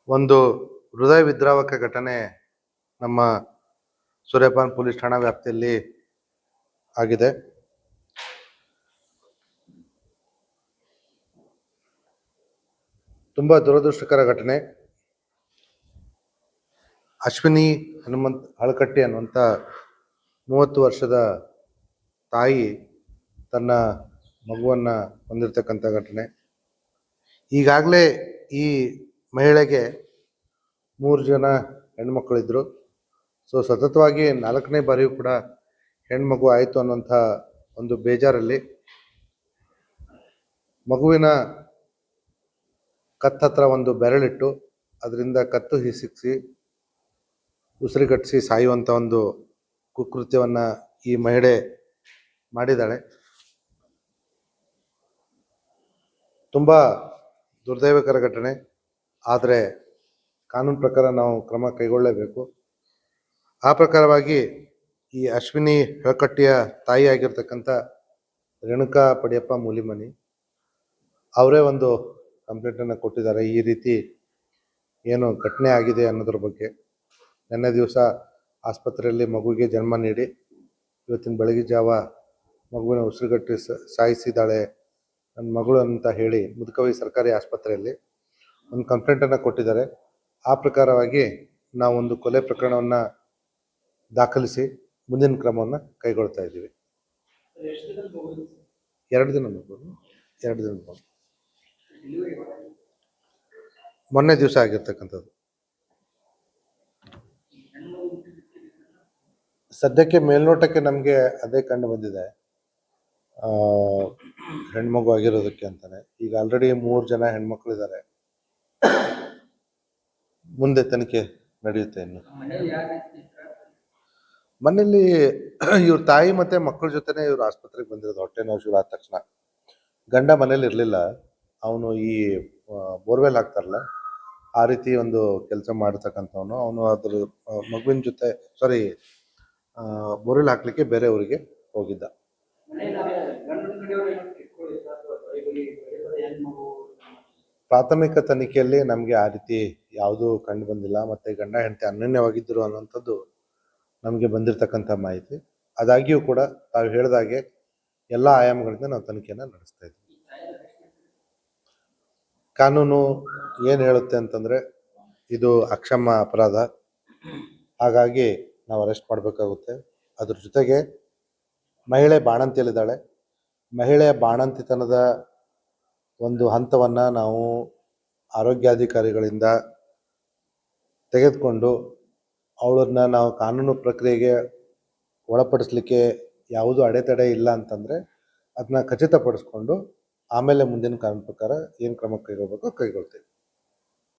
ಒಂದು ಹೃದಯ ವಿದ್ರಾವಕ ಘಟನೆ ನಮ್ಮ ಸೂರ್ಯಪಾನ್ ಪೊಲೀಸ್ ಠಾಣಾ ವ್ಯಾಪ್ತಿಯಲ್ಲಿ ಆಗಿದೆ. ತುಂಬಾ ದುರದೃಷ್ಟಕರ ಘಟನೆ. ಅಶ್ವಿನಿ ಹನುಮಂತ್ ಹಳಕಟ್ಟಿ ಅನ್ನುವಂಥ 30 ವರ್ಷದ ತಾಯಿ ತನ್ನ ಮಗುವನ್ನು ಹೊಂದಿರತಕ್ಕಂಥ ಘಟನೆ. ಈಗಾಗಲೇ ಈ ಮಹಿಳೆಗೆ 3 ಜನ ಹೆಣ್ಮಕ್ಳಿದ್ರು. ಸೊ ಸತತವಾಗಿ 4ನೇ ಬಾರಿಯೂ ಕೂಡ ಹೆಣ್ಮಗು ಆಯಿತು ಅನ್ನೋಂಥ ಒಂದು ಬೇಜಾರಲ್ಲಿ ಮಗುವಿನ ಕತ್ತತ್ರ ಒಂದು ಬೆರಳಿಟ್ಟು ಅದರಿಂದ ಕತ್ತು ಹಿಸುಕಿಸಿ ಉಸಿರುಗಟ್ಟಿಸಿ ಸಾಯುವಂಥ ಒಂದು ಕುಕೃತ್ಯವನ್ನು ಈ ಮಹಿಳೆ ಮಾಡಿದ್ದಾಳೆ. ತುಂಬ ದುರ್ದೈವಕರ ಘಟನೆ. ಆದರೆ ಕಾನೂನು ಪ್ರಕಾರ ನಾವು ಕ್ರಮ ಕೈಗೊಳ್ಳಲೇಬೇಕು. ಆ ಪ್ರಕಾರವಾಗಿ ಈ ಅಶ್ವಿನಿ ಹಳಕಟ್ಟಿಯ ತಾಯಿಯಾಗಿರ್ತಕ್ಕಂಥ ರೇಣುಕಾ ಪಡಿಯಪ್ಪ ಮೂಲಿಮನಿ ಅವರೇ ಒಂದು ಕಂಪ್ಲೇಂಟನ್ನು ಕೊಟ್ಟಿದ್ದಾರೆ. ಈ ರೀತಿ ಏನು ಘಟನೆ ಆಗಿದೆ ಅನ್ನೋದ್ರ ಬಗ್ಗೆ. ನಿನ್ನೆ ದಿವಸ ಆಸ್ಪತ್ರೆಯಲ್ಲಿ ಮಗುವಿಗೆ ಜನ್ಮ ನೀಡಿ ಇವತ್ತಿನ ಬೆಳಗಿನ ಜಾವ ಮಗುವಿನ ಉಸಿರುಗಟ್ಟಿ ಸಾಯಿಸಿದ್ದಾಳೆ ನನ್ನ ಮಗಳು ಅಂತ ಹೇಳಿ ಮುದುಕವಿ ಸರ್ಕಾರಿ ಆಸ್ಪತ್ರೆಯಲ್ಲಿ ಒಂದು ಕಂಪ್ಲೇಂಟನ್ನು ಕೊಟ್ಟಿದ್ದಾರೆ. ಆ ಪ್ರಕಾರವಾಗಿ ನಾವೊಂದು ಕೊಲೆ ಪ್ರಕರಣವನ್ನು ದಾಖಲಿಸಿ ಮುಂದಿನ ಕ್ರಮವನ್ನು ಕೈಗೊಳ್ತಾ ಇದ್ದೀವಿ. 2 ದಿನ ಮಗು ಮೊನ್ನೆ ದಿವಸ ಆಗಿರ್ತಕ್ಕಂಥದ್ದು. ಸದ್ಯಕ್ಕೆ ಮೇಲ್ನೋಟಕ್ಕೆ ನಮಗೆ ಅದೇ ಕಂಡು ಬಂದಿದೆ, ಹೆಣ್ಮಗು ಆಗಿರೋದಕ್ಕೆ ಅಂತಾನೆ. ಈಗ ಆಲ್ರೆಡಿ 3 ಜನ ಹೆಣ್ಮಕ್ಳಿದ್ದಾರೆ. ಮುಂದೆ ತನಿಖೆ ನಡೆಯುತ್ತೆ. ಇನ್ನು ಮನೇಲಿ ಇವ್ರ ತಾಯಿ ಮತ್ತೆ ಮಕ್ಕಳ ಜೊತೆನೆ ಇವ್ರು ಆಸ್ಪತ್ರೆಗೆ ಬಂದಿರೋದು. ಹೊಟ್ಟೆ ನೋವು ಶುರು ಆದ ತಕ್ಷಣ ಗಂಡ ಮನೇಲಿ ಇರಲಿಲ್ಲ. ಅವನು ಈ ಬೋರ್ವೆಲ್ ಹಾಕ್ತಾರಲ್ಲ ಆ ರೀತಿ ಒಂದು ಕೆಲಸ ಮಾಡ್ತಕ್ಕಂಥವನು. ಅವನು ಅದ್ರ ಮಗುವಿನ ಜೊತೆ ಬೋರ್ವೆಲ್ ಹಾಕ್ಲಿಕ್ಕೆ ಬೇರೆ ಊರಿಗೆ ಹೋಗಿದ್ದ. ಪ್ರಾಥಮಿಕ ತನಿಖೆಯಲ್ಲಿ ನಮಗೆ ಆ ರೀತಿ ಯಾವುದೂ ಕಂಡು ಬಂದಿಲ್ಲ. ಮತ್ತೆ ಗಂಡ ಹೆಂಡತಿ ಅನ್ಯೋನ್ಯವಾಗಿದ್ದರು ಅನ್ನೋಂಥದ್ದು ನಮಗೆ ಬಂದಿರತಕ್ಕಂಥ ಮಾಹಿತಿ. ಆದಾಗ್ಯೂ ಕೂಡ ತಾವು ಹೇಳಿದಾಗೆ ಎಲ್ಲ ಆಯಾಮಗಳಿಂದ ನಾವು ತನಿಖೆಯನ್ನು ನಡೆಸ್ತಾ ಇದ್ದೀವಿ. ಕಾನೂನು ಏನು ಹೇಳುತ್ತೆ ಅಂತಂದರೆ ಇದು ಅಕ್ಷಮ್ಯ ಅಪರಾಧ, ಹಾಗಾಗಿ ನಾವು ಅರೆಸ್ಟ್ ಮಾಡಬೇಕಾಗುತ್ತೆ. ಅದ್ರ ಜೊತೆಗೆ ಮಹಿಳೆ ಬಾಣಂತಿಯಲ್ಲಿದ್ದಾಳೆ. ಮಹಿಳೆಯ ಬಾಣಂತಿತನದ ಒಂದು ಹಂತವನ್ನು ನಾವು ಆರೋಗ್ಯಾಧಿಕಾರಿಗಳಿಂದ ತೆಗೆದುಕೊಂಡು ಅವಳನ್ನು ನಾವು ಕಾನೂನು ಪ್ರಕ್ರಿಯೆಗೆ ಒಳಪಡಿಸಲಿಕ್ಕೆ ಯಾವುದೂ ಅಡೆತಡೆ ಇಲ್ಲ ಅಂತಂದರೆ ಅದನ್ನ ಖಚಿತಪಡಿಸ್ಕೊಂಡು ಆಮೇಲೆ ಮುಂದಿನ ಕಾನೂನು ಪ್ರಕಾರ ಏನು ಕ್ರಮ ಕೈಗೊಳ್ಳಬೇಕು ಕೈಗೊಳ್ತೀವಿ.